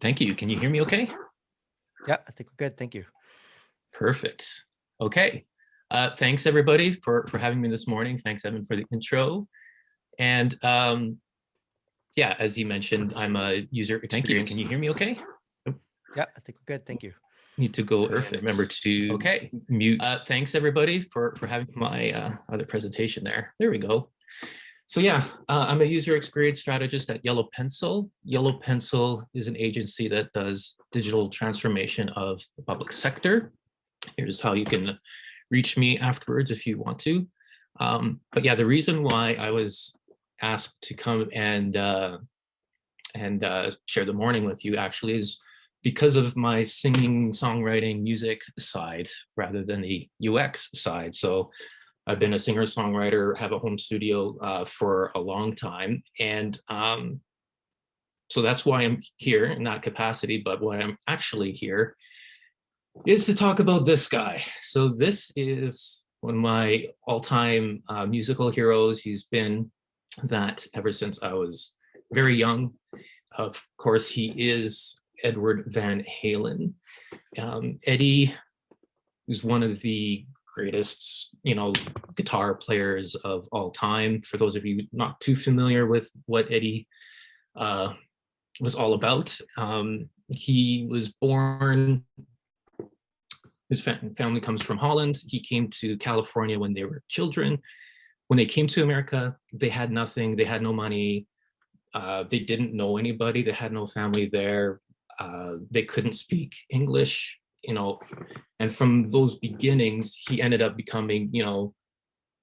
Thank you. Can you hear me okay? Yeah, I think we're good. Thank you. Perfect. Okay. Thanks everybody for having me this morning. Thanks, Evan, for the intro. And yeah, as you mentioned, I'm a user experience. Thank you. Can you hear me okay? Yeah, I think we're good. Thank you. Need to go and remember to mute. Thanks everybody for having my other presentation there. There we go. So yeah, I'm a user experience strategist at Yellow Pencil. Yellow Pencil is an agency that does digital transformation of the public sector. Here's how you can reach me afterwards if you want to. But yeah, the reason why I was asked to come and share the morning with you actually is because of my singing, songwriting, music side rather than the UX side. So I've been a singer-songwriter, have a home studio for a long time. And so that's why I'm here in that capacity. But why I'm actually here is to talk about this guy. So this is one of my all-time musical heroes. He's been that ever since I was very young. Of course, he is Edward Van Halen. Eddie is one of the greatest, guitar players of all time. For those of you not too familiar with what Eddie was all about, he was born, his family comes from Holland. He came to California when they were children. When they came to America, they had nothing, they had no money, they didn't know anybody, they had no family there, they couldn't speak English, and from those beginnings, he ended up becoming,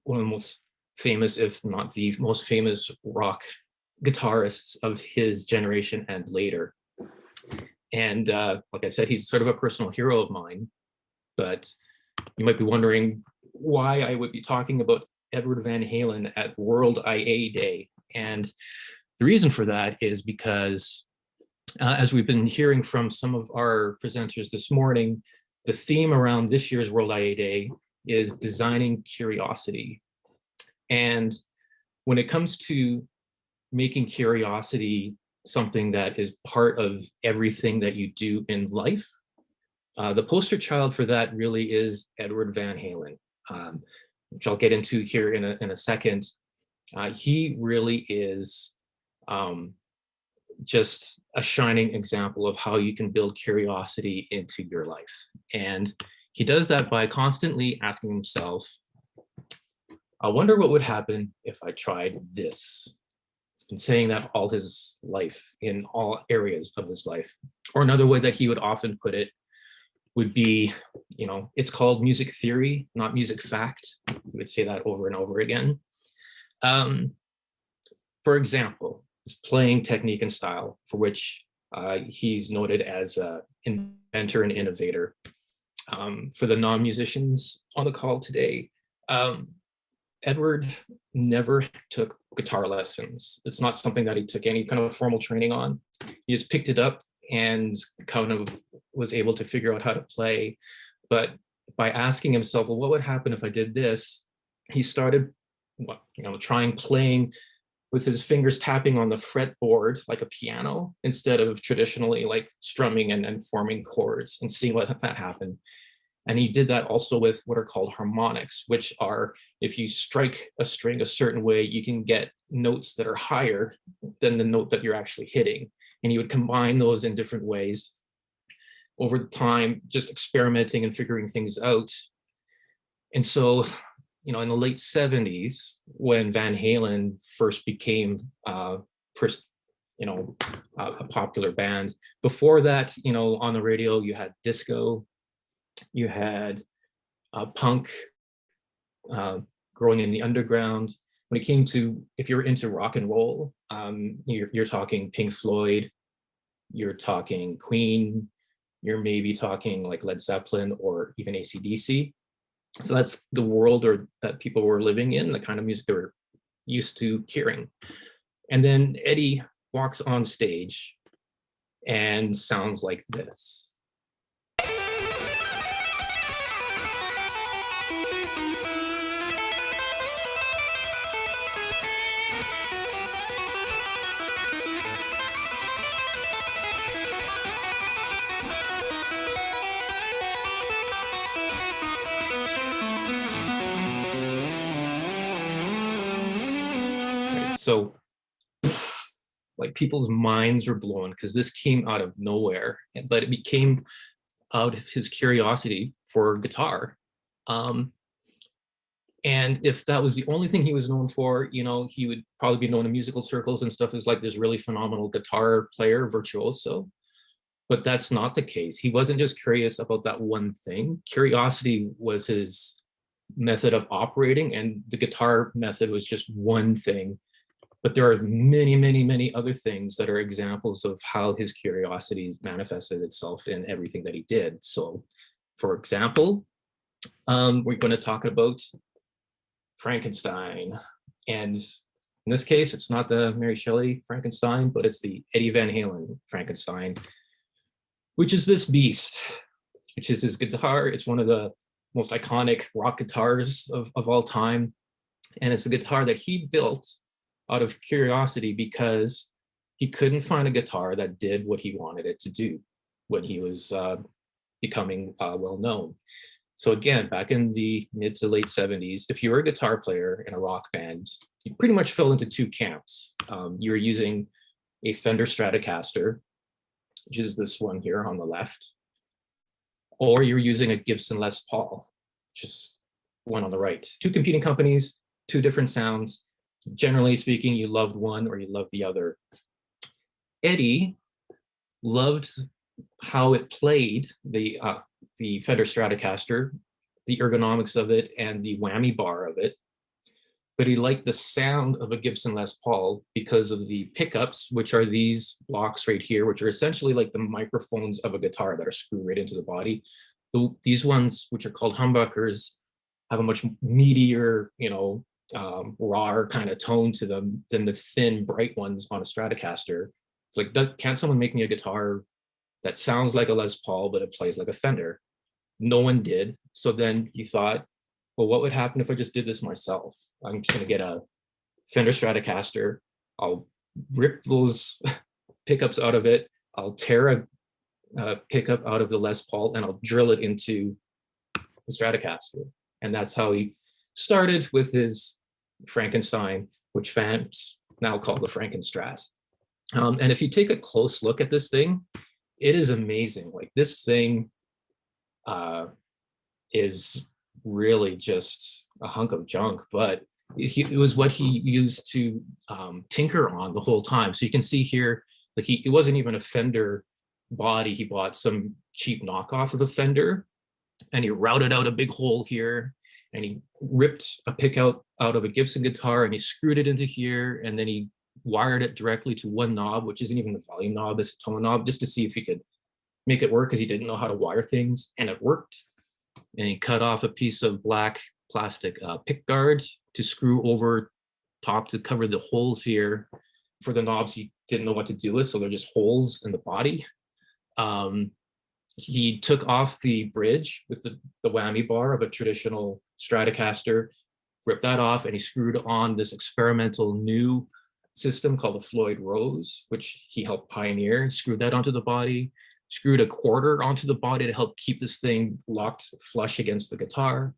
one of the most famous, if not the most famous rock guitarists of his generation and later. And like I said, he's sort of a personal hero of mine, but you might be wondering why I would be talking about Edward Van Halen at World IA Day. And the reason for that is because as we've been hearing from some of our presenters this morning, the theme around this year's World IA Day is designing curiosity. And when it comes to making curiosity something that is part of everything that you do in life, the poster child for that really is Edward Van Halen, which I'll get into here in a second. He really is just a shining example of how you can build curiosity into your life. And he does that by constantly asking himself, I wonder what would happen if I tried this. He's been saying that all his life, in all areas of his life. Or another way that he would often put it would be, it's called music theory, not music fact. He would say that over and over again. For example, his playing technique and style, for which he's noted as an inventor and innovator. For the non-musicians on the call today, Edward never took guitar lessons. It's not something that he took any kind of formal training on. He just picked it up and kind of was able to figure out how to play. But by asking himself, well, what would happen if I did this? He started, trying playing with his fingers tapping on the fretboard like a piano instead of traditionally like strumming and forming chords, and seeing what that happened. And he did that also with what are called harmonics, which are, if you strike a string a certain way, you can get notes that are higher than the note that you're actually hitting. And he would combine those in different ways over the time, just experimenting and figuring things out. And so, in the late 70s, when Van Halen first became a popular band. Before that, on the radio, you had disco, you had punk growing in the underground. When it came to, if you're into rock and roll, you're talking Pink Floyd, you're talking Queen, you're maybe talking like Led Zeppelin or even AC/DC. So that's the world that people were living in, the kind of music they were used to hearing. And then Eddie walks on stage and sounds like this. So like people's minds were blown because this came out of nowhere, but it became out of his curiosity for guitar. And if that was the only thing he was known for, you know, he would probably be known in musical circles and stuff as like this really phenomenal guitar player, virtuoso. But that's not the case. He wasn't just curious about that one thing. Curiosity was his method of operating, and the guitar method was just one thing. But there are many, many, many other things that are examples of how his curiosity manifested itself in everything that he did. So, for example, we're going to talk about Frankenstein. And in this case, it's not the Mary Shelley Frankenstein, but it's the Eddie Van Halen Frankenstein, which is this beast, which is his guitar. It's one of the most iconic rock guitars of all time. And it's a guitar that he built out of curiosity because he couldn't find a guitar that did what he wanted it to do when he was becoming well known. So again, back in the mid to late 70s, if you were a guitar player in a rock band, you pretty much fell into two camps. You were using a Fender Stratocaster, which is this one here on the left, or you're using a Gibson Les Paul, just one on the right. Two competing companies, two different sounds. Generally speaking, you loved one or you loved the other. Eddie loved how it played, the Fender Stratocaster, the ergonomics of it, and the whammy bar of it. But he liked the sound of a Gibson Les Paul because of the pickups, which are these blocks right here, which are essentially like the microphones of a guitar that are screwed right into the body. These ones, which are called humbuckers, have a much meatier, you know, raw kind of tone to them than the thin, bright ones on a Stratocaster. It's like, can't someone make me a guitar that sounds like a Les Paul, but it plays like a Fender? No one did. So then he thought, well, what would happen if I just did this myself? I'm just going to get a Fender Stratocaster. I'll rip those pickups out of it. I'll tear a pickup out of the Les Paul and I'll drill it into the Stratocaster. And that's how he started with his Frankenstein, which fans now call the Frankenstrat. And if you take a close look at this thing, it is amazing. Like this thing is really just a hunk of junk, but it was what he used to tinker on the whole time. So you can see here, like it wasn't even a Fender body. He bought some cheap knockoff of the Fender, and he routed out a big hole here, and he ripped a pick out of a Gibson guitar, and he screwed it into here, and then he wired it directly to one knob, which isn't even the volume knob, it's a tone knob, just to see if he could make it work, because he didn't know how to wire things, and it worked. And he cut off a piece of black plastic pick guard to screw over top to cover the holes here for the knobs he didn't know what to do with, so they're just holes in the body. He took off the bridge with the whammy bar of a traditional Stratocaster, ripped that off, and he screwed on this experimental new system called the Floyd Rose, which he helped pioneer. He screwed that onto the body, screwed a quarter onto the body to help keep this thing locked flush against the guitar.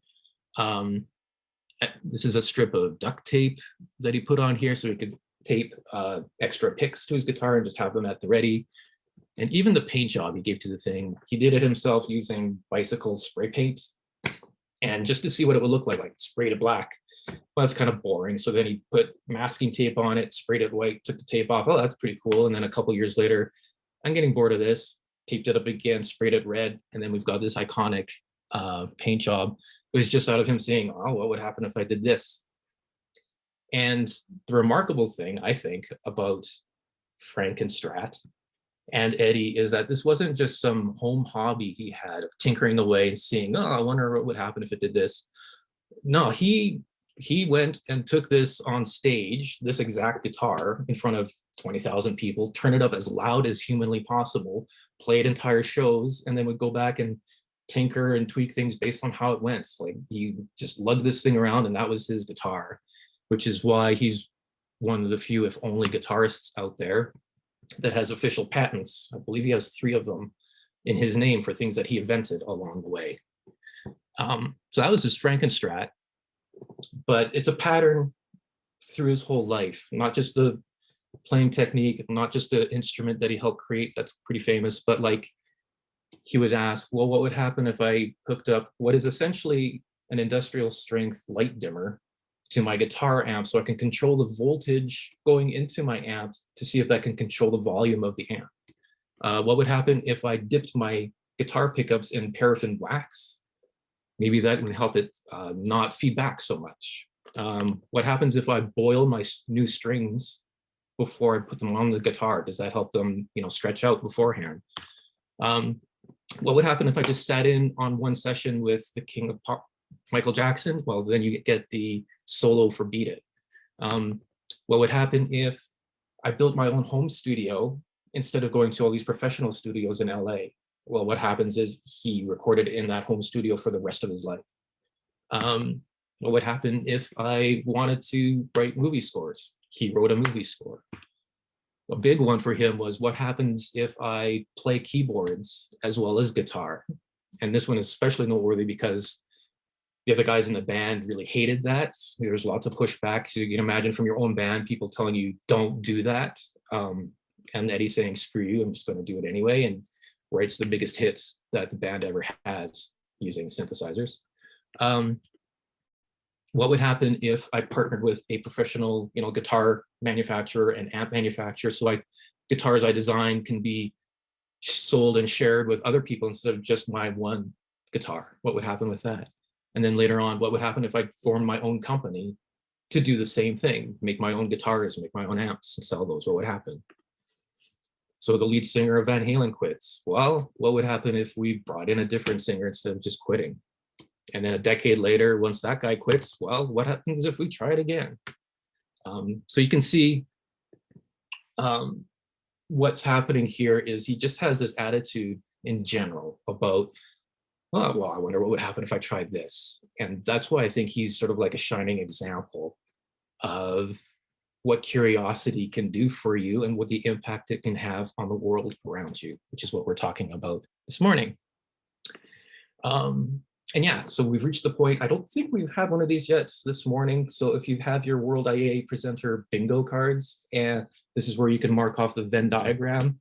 This is a strip of duct tape that he put on here so he could tape extra picks to his guitar and just have them at the ready. And even the paint job he gave to the thing, he did it himself using bicycle spray paint. And just to see what it would look like sprayed it black. Well, that's kind of boring. So then he put masking tape on it, sprayed it white, took the tape off. Oh, that's pretty cool. And then a couple years later, I'm getting bored of this, taped it up again, sprayed it red. And then we've got this iconic paint job. It was just out of him saying, oh, what would happen if I did this? And the remarkable thing, I think, about Frankenstrat and Eddie is that this wasn't just some home hobby he had of tinkering away and seeing, oh, I wonder what would happen if it did this. No, he went and took this on stage, this exact guitar, in front of 20,000 people, turned it up as loud as humanly possible, played entire shows, and then would go back and tinker and tweak things based on how it went. Like he just lugged this thing around, and that was his guitar, which is why he's one of the few, if only, guitarists out there that has official patents. I believe he has 3 of them in his name for things that he invented along the way. So that was his Frankenstrat, but it's a pattern through his whole life, not just the playing technique, not just the instrument that he helped create that's pretty famous, but like he would ask, well, what would happen if I hooked up what is essentially an industrial strength light dimmer to my guitar amp so I can control the voltage going into my amp to see if that can control the volume of the amp. What would happen if I dipped my guitar pickups in paraffin wax? Maybe that would help it not feed back so much. What happens if I boil my new strings before I put them on the guitar? Does that help them, stretch out beforehand? What would happen if I just sat in on one session with the king of pop, Michael Jackson? Well, then you get the solo for Beat It. What would happen if I built my own home studio instead of going to all these professional studios in LA? Well, what happens is he recorded in that home studio for the rest of his life. What would happen if I wanted to write movie scores? He wrote a movie score. A big one for him was what happens if I play keyboards as well as guitar? And this one is especially noteworthy because the other guys in the band really hated that. There's lots of pushback. So you can imagine from your own band, people telling you, don't do that. And Eddie saying, screw you, I'm just going to do it anyway. And writes the biggest hits that the band ever has using synthesizers. What would happen if I partnered with a professional, guitar manufacturer and amp manufacturer, so guitars I design can be sold and shared with other people instead of just my one guitar? What would happen with that? And then later on, what would happen if I formed my own company to do the same thing, make my own guitars, make my own amps and sell those? What would happen? So the lead singer of Van Halen quits. Well, what would happen if we brought in a different singer instead of just quitting? And then a decade later, once that guy quits, well, what happens if we try it again? So you can see what's happening here is he just has this attitude in general about, well, I wonder what would happen if I tried this. And that's why I think he's sort of like a shining example of what curiosity can do for you and what the impact it can have on the world around you, which is what we're talking about this morning. And yeah, so we've reached the point, I don't think we've had one of these yet this morning. So if you have your World IA Presenter bingo cards, and this is where you can mark off the Venn diagram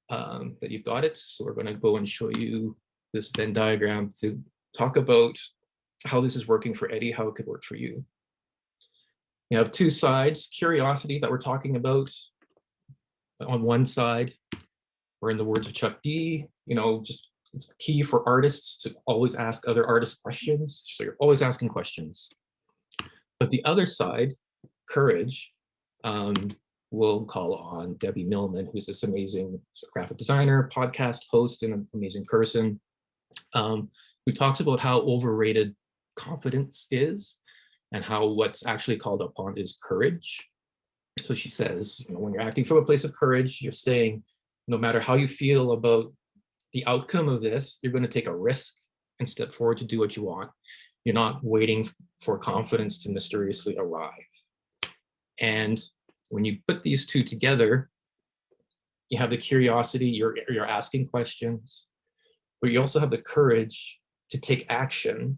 that you've got it. So we're going to go and show you this Venn diagram to talk about how this is working for Eddie, how it could work for you. You have two sides, curiosity that we're talking about. On one side, or in the words of Chuck D, just it's key for artists to always ask other artists questions. So you're always asking questions. But the other side, courage, we'll call on Debbie Millman, who's this amazing graphic designer, podcast host, and an amazing person, who talks about how overrated confidence is and how what's actually called upon is courage. So she says, when you're acting from a place of courage, you're saying, no matter how you feel about the outcome of this, you're going to take a risk and step forward to do what you want. You're not waiting for confidence to mysteriously arrive. And when you put these two together, you have the curiosity, you're asking questions, but you also have the courage to take action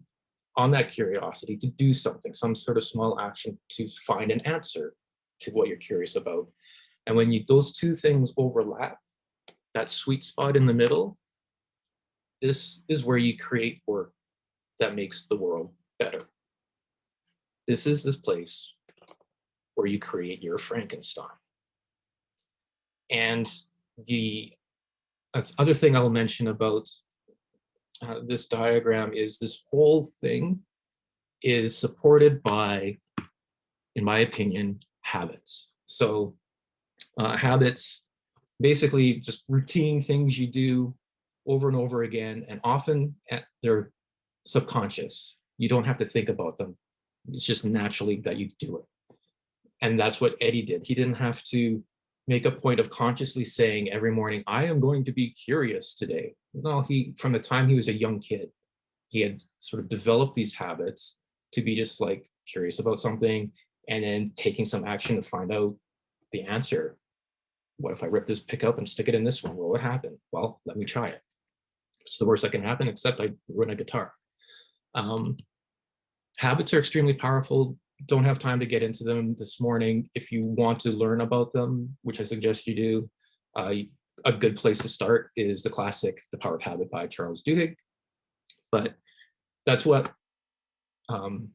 on that curiosity, to do something, some sort of small action to find an answer to what you're curious about. And when those two things overlap, that sweet spot in the middle, this is where you create work that makes the world better. This is this place where you create your Frankenstein. And the other thing I'll mention about this diagram is this whole thing is supported by, in my opinion, habits. So habits, basically just routine things you do over and over again, and often they're subconscious. You don't have to think about them. It's just naturally that you do it. And that's what Eddie did. He didn't have to make a point of consciously saying every morning, I am going to be curious today. No, from the time he was a young kid, he had sort of developed these habits to be just like curious about something and then taking some action to find out the answer. What if I rip this pickup and stick it in this one? What would happen? Well, let me try it. It's the worst that can happen, except I ruin a guitar. Habits are extremely powerful. don't have time to get into them this morning. If you want to learn about them, which I suggest you do, a good place to start is the classic The Power of Habit by Charles Duhigg. But that's what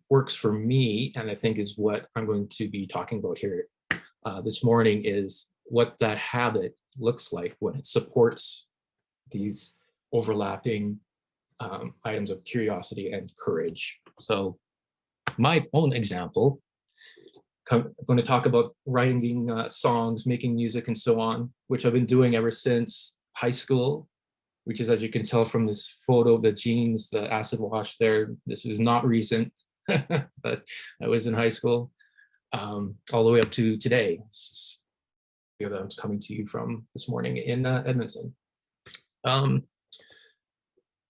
works for me, and I think is what I'm going to be talking about here this morning, is what that habit looks like when it supports these overlapping items of curiosity and courage. So my own example, I'm going to talk about writing songs, making music, and so on, which I've been doing ever since high school, which is, as you can tell from this photo of the jeans, the acid wash there, this was not recent, but I was in high school, all the way up to today, that I'm coming to you from this morning in Edmonton.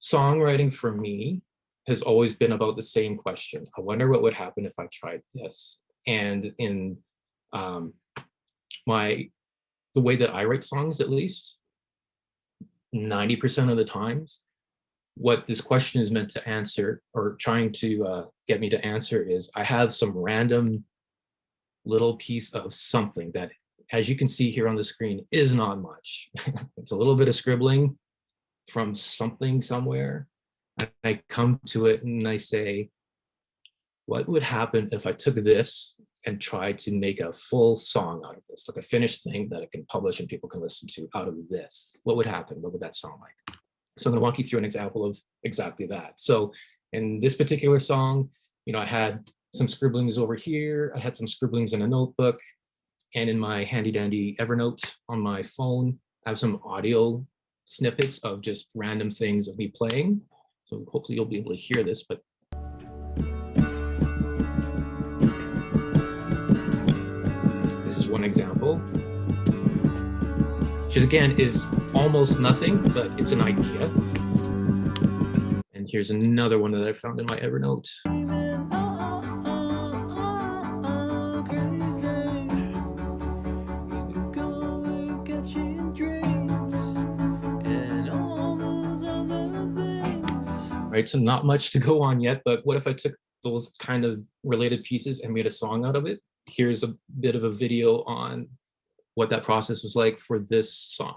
Songwriting for me has always been about the same question. I wonder what would happen if I tried this. And in the way that I write songs, at least 90% of the times, what this question is meant to answer, or trying to get me to answer, is I have some random little piece of something that, as you can see here on the screen, is not much. It's a little bit of scribbling from something somewhere. And I come to it and I say, what would happen if I took this and tried to make a full song out of this, like a finished thing that I can publish and people can listen to out of this? What would happen? What would that sound like? So I'm going to walk you through an example of exactly that. So in this particular song, I had some scribblings over here. I had some scribblings in a notebook, and in my handy dandy Evernote on my phone, I have some audio snippets of just random things of me playing. So hopefully you'll be able to hear this, but this is one example, which again is almost nothing, but it's an idea. And here's another one that I found in my Evernote. Right, so not much to go on yet, but what if I took those kind of related pieces and made a song out of it? Here's a bit of a video on what that process was like for this song.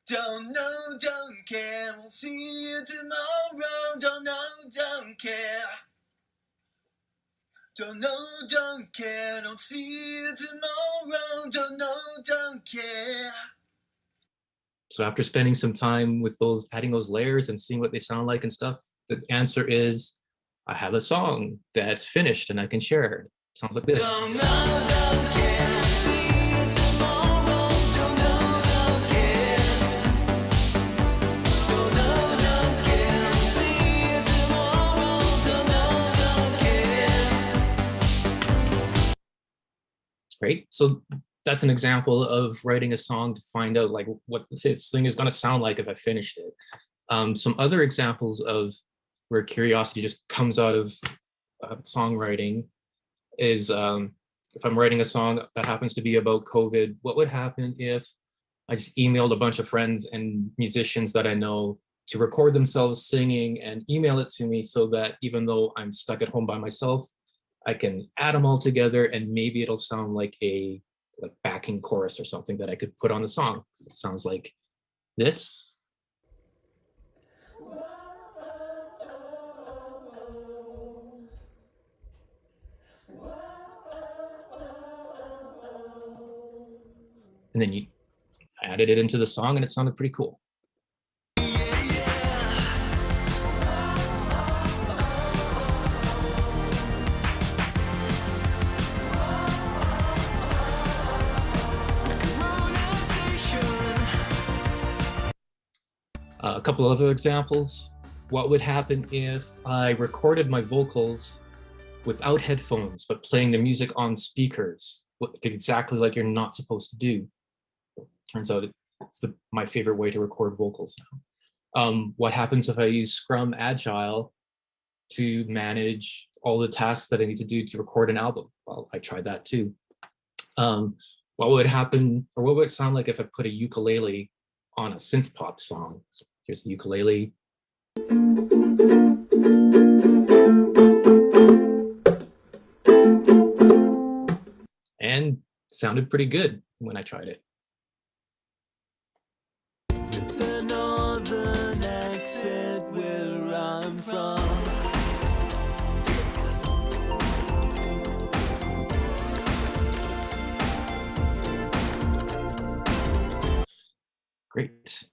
Don't know, don't care, we'll see you tomorrow. Don't know, don't care. Don't know, don't care, don't see you tomorrow. Don't know, don't care. So after spending some time with those, adding those layers and seeing what they sound like and stuff, the answer is, I have a song that's finished and I can share it. It sounds like this. Don't know, don't care, see you tomorrow. Don't know, don't care. Don't know, don't care, see you tomorrow. Don't know, don't care. Great. So that's an example of writing a song to find out like what this thing is going to sound like if I finished it. Some other examples of where curiosity just comes out of songwriting is if I'm writing a song that happens to be about COVID, what would happen if I just emailed a bunch of friends and musicians that I know to record themselves singing and email it to me, so that even though I'm stuck at home by myself, I can add them all together and maybe it'll sound like a backing chorus or something that I could put on the song. It sounds like this. and then you added it into the song and it sounded pretty cool. A couple other examples. What would happen if I recorded my vocals without headphones, but playing the music on speakers, exactly like you're not supposed to do? Turns out it's my favorite way to record vocals now. What happens if I use Scrum Agile to manage all the tasks that I need to do to record an album? Well, I tried that too. What would happen, or what would it sound like if I put a ukulele on a synth pop song? So here's the ukulele. And sounded pretty good when I tried it. With a northern accent where I'm from. Great.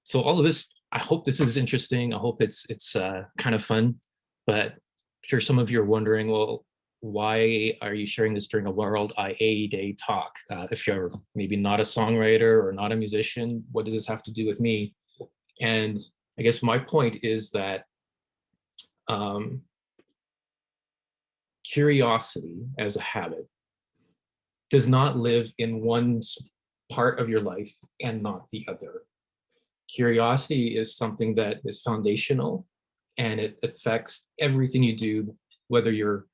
So all of this, I hope this is interesting. I hope it's kind of fun, but I'm sure some of you are wondering, well, why are you sharing this during a World IA Day talk? If you're maybe not a songwriter or not a musician, what does this have to do with me? And I guess my point is that curiosity as a habit does not live in one part of your life and not the other. Curiosity is something that is foundational, and it affects everything you do, whether your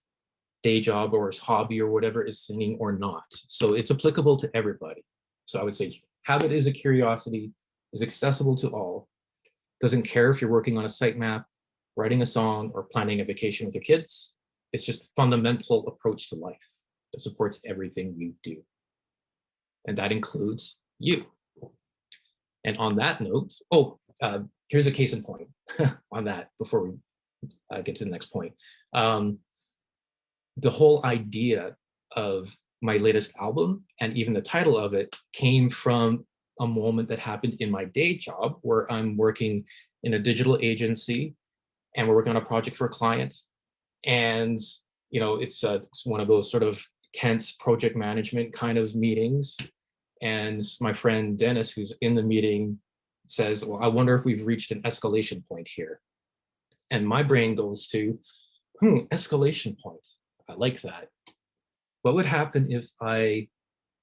day job or hobby or whatever is singing or not. So it's applicable to everybody. So I would say habit is a curiosity, is accessible to all. Doesn't care if you're working on a sitemap, writing a song, or planning a vacation with your kids. It's just a fundamental approach to life that supports everything you do. And that includes you. And on that note, here's a case in point on that before we get to the next point. The whole idea of my latest album and even the title of it came from a moment that happened in my day job where I'm working in a digital agency and we're working on a project for a client. And, you know, it's one of those sort of tense project management kind of meetings. And my friend Dennis, who's in the meeting, says, well, I wonder if we've reached an escalation point here. And my brain goes to, escalation point. I like that. What would happen if I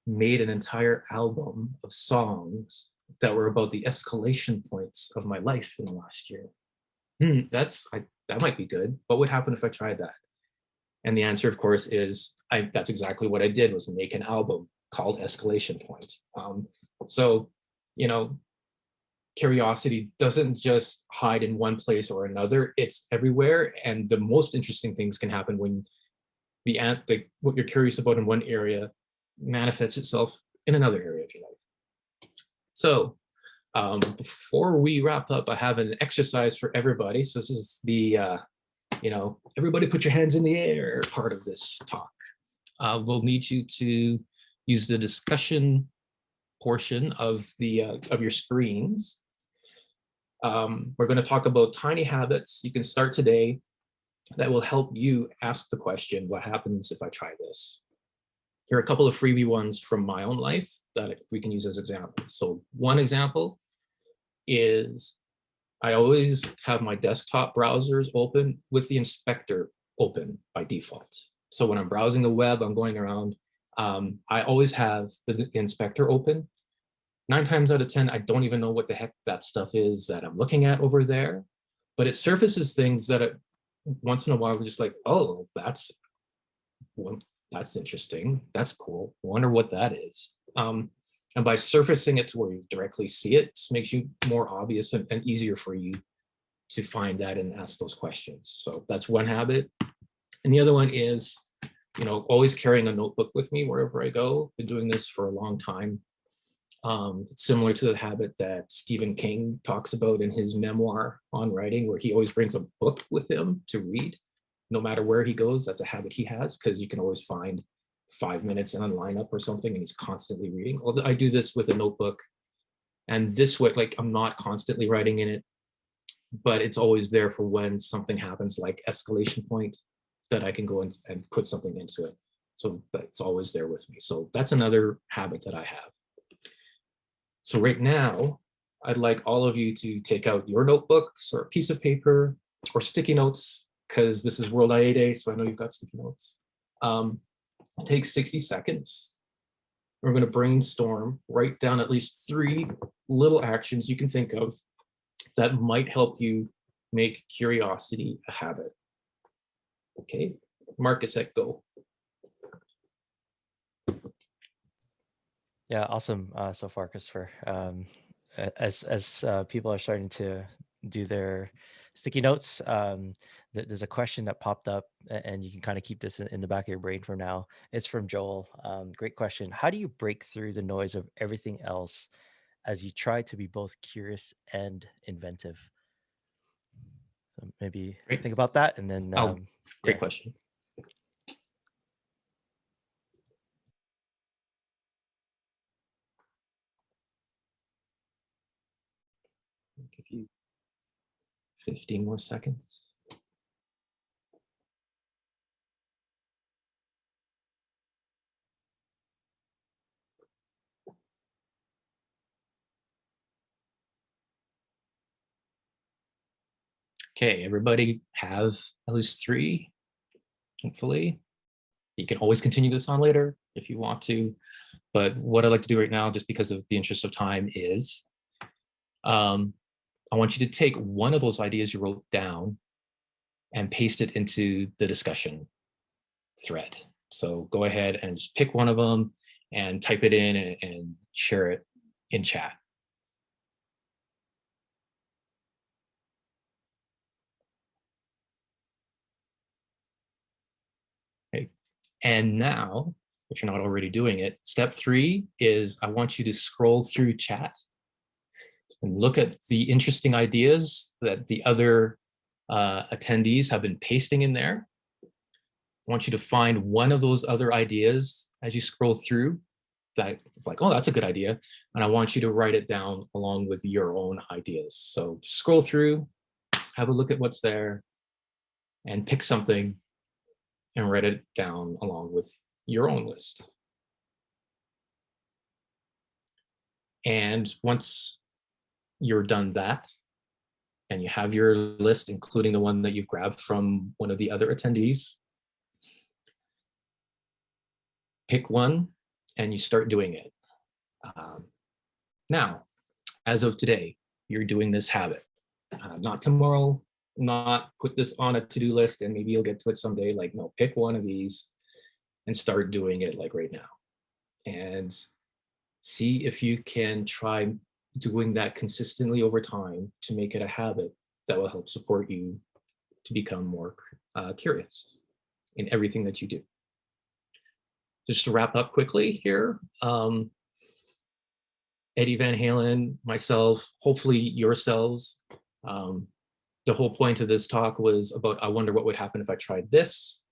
made an entire album of songs that were about the escalation points of my life in the last year? That might be good. What would happen if I tried that? And the answer, of course, is that's exactly what I did, was make an album called Escalation Point. So, you know, curiosity doesn't just hide in one place or another, it's everywhere. And the most interesting things can happen when what you're curious about in one area manifests itself in another area of your life. So before we wrap up, I have an exercise for everybody. So this is the, everybody put your hands in the air part of this talk. We'll need you to use the discussion portion of your screens. We're going to talk about tiny habits you can start today that will help you ask the question, what happens if I try this? Here are a couple of freebie ones from my own life that we can use as examples. So one example is I always have my desktop browsers open with the inspector open by default. So when I'm browsing the web, I'm going around, I always have the inspector open. 9 times out of 10, I don't even know what the heck that stuff is that I'm looking at over there, but it surfaces things that once in a while we're just like, oh, that's interesting. That's cool. I wonder what that is. And by surfacing it to where you directly see it, just makes you more obvious and easier for you to find that and ask those questions. So that's one habit. And the other one is, always carrying a notebook with me wherever I go. Been doing this for a long time. It's similar to the habit that Stephen King talks about in his memoir on writing, where he always brings a book with him to read, no matter where he goes. That's a habit he has, because you can always find 5 minutes in a lineup or something and he's constantly reading. I do this with a notebook, and this way, like, I'm not constantly writing in it, but it's always there for when something happens, like escalation point, that I can go in and put something into it. So that's always there with me. So that's another habit that I have. So right now, I'd like all of you to take out your notebooks or a piece of paper or sticky notes, because this is World IA Day, so I know you've got sticky notes. Take 60 seconds. We're going to brainstorm, write down at least 3 little actions you can think of that might help you make curiosity a habit. Okay, Marcus, set, go. Yeah, awesome so far, Christopher. As people are starting to do their sticky notes, there's a question that popped up, and you can kind of keep this in the back of your brain for now. It's from Joel. Great question. How do you break through the noise of everything else as you try to be both curious and inventive? So maybe Great. think about that, and then Great question. I'll give you 15 more seconds. Okay, everybody have at least 3, hopefully. You can always continue this on later if you want to, but what I'd like to do right now, just because of the interest of time, is I want you to take one of those ideas you wrote down and paste it into the discussion thread. So go ahead and just pick one of them and type it in and share it in chat. Okay. And now, if you're not already doing it, step 3 is I want you to scroll through chat and look at the interesting ideas that the other attendees have been pasting in there. I want you to find one of those other ideas as you scroll through that it's like, oh, that's a good idea. And I want you to write it down along with your own ideas. So just scroll through, have a look at what's there, and pick something and write it down along with your own list. And once you're done that, and you have your list, including the one that you've grabbed from one of the other attendees, pick one and you start doing it. Now, as of today, you're doing this habit. Not tomorrow, not put this on a to-do list and maybe you'll get to it someday. Like, no, pick one of these and start doing it like right now. And see if you can try doing that consistently over time to make it a habit that will help support you to become more curious in everything that you do. Just to wrap up quickly here, Eddie Van Halen, myself, hopefully yourselves. The whole point of this talk was about, I wonder what would happen if I tried this.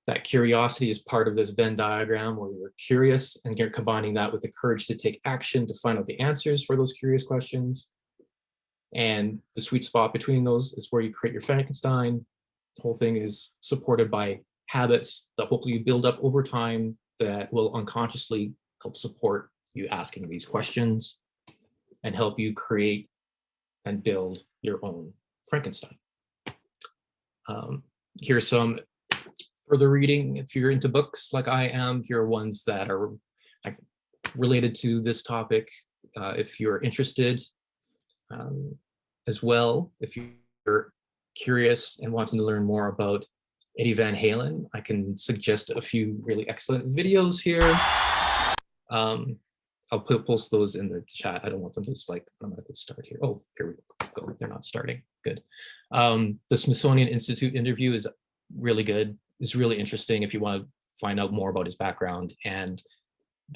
That curiosity is part of this Venn diagram where you're curious and you're combining that with the courage to take action to find out the answers for those curious questions. And the sweet spot between those is where you create your Frankenstein. The whole thing is supported by habits that hopefully you build up over time that will unconsciously help support you asking these questions and help you create and build your own Frankenstein. Here's some further reading. If you're into books like I am, here are ones that are related to this topic. If you're interested as well, if you're curious and wanting to learn more about Eddie Van Halen, I can suggest a few really excellent videos here. I'll post those in the chat. I don't want them to just like, I'm gonna start here. Oh, here we go. They're not starting. Good. The Smithsonian Institute interview is really good. It's really interesting if you want to find out more about his background and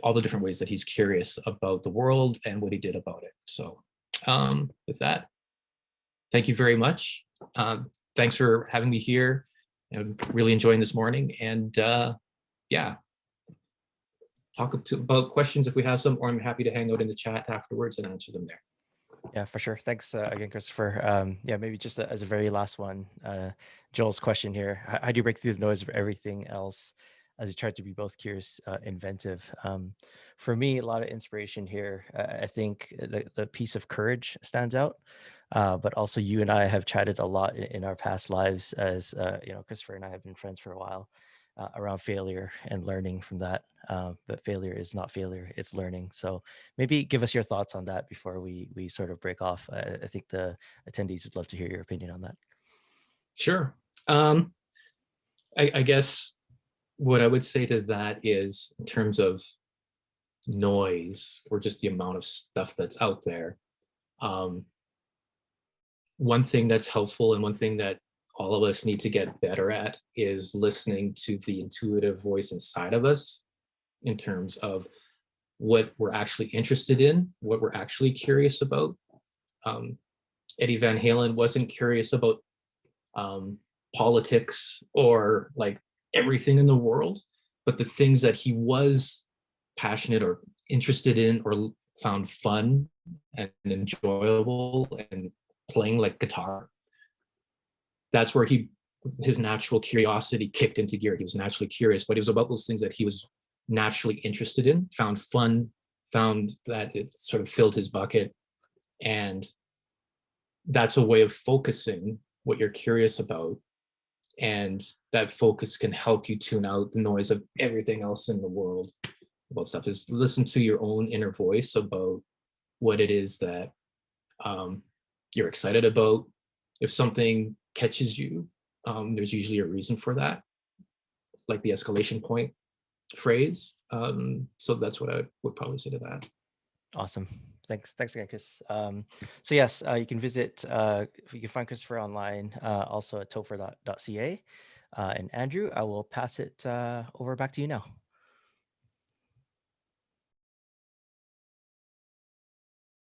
all the different ways that he's curious about the world and what he did about it. So with that, thank you very much. Thanks for having me here. I'm really enjoying this morning, and yeah, about questions if we have some, or I'm happy to hang out in the chat afterwards and answer them there. Yeah, for sure. Thanks again, Christopher. Yeah, maybe just as a very last one, Joel's question here: how do you break through the noise of everything else as you try to be both curious, inventive? For me, a lot of inspiration here. I think the piece of courage stands out, but also you and I have chatted a lot in our past lives, as Christopher and I have been friends for a while, around failure and learning from that. But failure is not failure; it's learning. So maybe give us your thoughts on that before we sort of break off. I think the attendees would love to hear your opinion on that. Sure. I guess what I would say to that is, in terms of noise or just the amount of stuff that's out there, one thing that's helpful and one thing that all of us need to get better at is listening to the intuitive voice inside of us, in terms of what we're actually interested in, what we're actually curious about. Eddie Van Halen wasn't curious about politics or like everything in the world, but the things that he was passionate or interested in or found fun and enjoyable and playing, like guitar, that's where his natural curiosity kicked into gear. He was naturally curious, but it was about those things that he was naturally interested in, found fun, found that it sort of filled his bucket. And that's a way of focusing what you're curious about. And that focus can help you tune out the noise of everything else in the world about stuff. Is listen to your own inner voice about what it is that you're excited about. If something catches you, there's usually a reason for that, like the escalation point phrase. So that's what I would probably say to that. Awesome. Thanks again, Chris. So yes, you can visit, you can find Christopher online, also at topher.ca. And Andrew, I will pass it over back to you now.